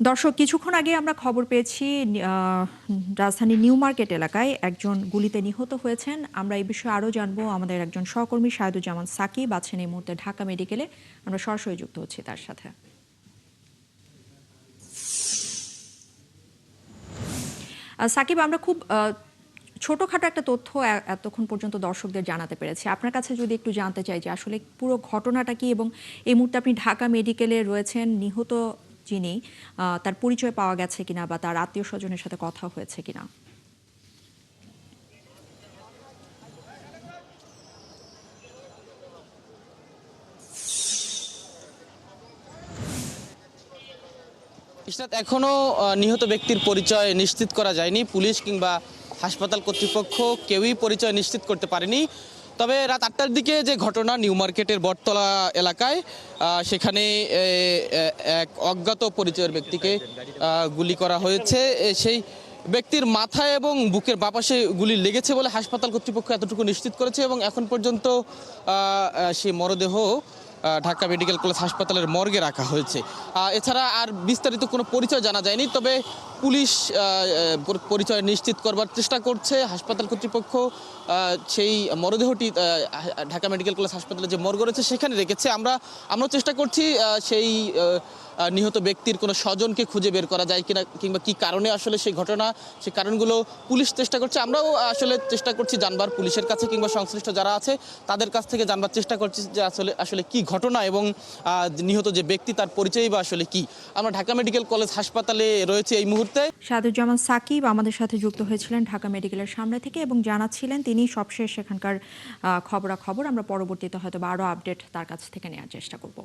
দর্শক, কিছুক্ষণ আগে আমরা খবর পেয়েছি রাজধানীর নিউ মার্কেট এলাকায় একজন গুলিতে নিহত হয়েছেন। আমরা এই বিষয়ে আরও জানবো। আমাদের একজন সহকর্মী শাহেদুজ্জামান সাকিব আছেন এই মুহূর্তে ঢাকা মেডিকেলে। আমরা সরাসরি যুক্ত হচ্ছি তার সাথে। সাকিব, আমরা খুব ছোটখাটো একটা তথ্য এতক্ষণ পর্যন্ত দর্শকদের জানাতে পেরেছি। আপনার কাছে যদি একটু জানতে চাই যে আসলে পুরো ঘটনাটা কি, এবং এই মুহূর্তে আপনি ঢাকা মেডিকেলে রয়েছেন। নিহত যিনি, তার পরিচয় পাওয়া গেছে কিনা বা তার আত্মীয় স্বজনের সাথে কথা হয়েছে কিনা? ইশরাত, এখনো নিহত ব্যক্তির পরিচয় নিশ্চিত করা যায়নি। পুলিশ কিংবা হাসপাতাল কর্তৃপক্ষ কেউই পরিচয় নিশ্চিত করতে পারেনি। তবে রাত 8টার দিকে যে ঘটনা নিউ মার্কেটের বটতলা এলাকায়, সেখানে এক অজ্ঞাত পরিচয়ের ব্যক্তিকে গুলি করা হয়েছে। সেই ব্যক্তির মাথায় এবং বুকের বাপাশে গুলি লেগেছে বলে হাসপাতাল কর্তৃপক্ষ এতটুকু নিশ্চিত করেছে, এবং এখন পর্যন্ত সেই মরদেহ ঢাকা মেডিকেল কলেজ হাসপাতালের মর্গে রাখা হয়েছে। এছাড়া আর বিস্তারিত কোনো পরিচয় জানা যায়নি। তবে পুলিশ পরিচয় নিশ্চিত করবার চেষ্টা করছে। হাসপাতাল কর্তৃপক্ষ সেই মরদেহটি ঢাকা মেডিকেল কলেজ হাসপাতালে যে মর্গ রয়েছে সেখানে রেখেছে। আমরাও চেষ্টা করছি সেই নিহত ব্যক্তির কোনো স্বজনকে খুঁজে বের করা যায় কিনা, কিংবা কি কারণে আসলে সেই ঘটনা, সেই কারণগুলো পুলিশ চেষ্টা করছে। আমরাও আসলে চেষ্টা করছি জানবার, পুলিশের কাছে কিংবা সংশ্লিষ্ট যারা আছে তাদের কাছ থেকে জানবার চেষ্টা করছি যে আসলে কি ঘটনা, এবং নিহত যে ব্যক্তি তার পরিচয় বা আসলে কি। আমরা ঢাকা মেডিকেল কলেজ হাসপাতালে রয়েছে এই মুহূর্তে। শাহেদুজ্জামান সাকিব আমাদের সাথে যুক্ত হয়েছিলেন ঢাকা মেডিকেলের সামনে থেকে এবং জানাচ্ছিলেন তিনি সবশেষ সেখানকার খবরাখবর। আমরা পরবর্তীতে হয়তো আরও আপডেট তার কাছ থেকে নেওয়ার চেষ্টা করব।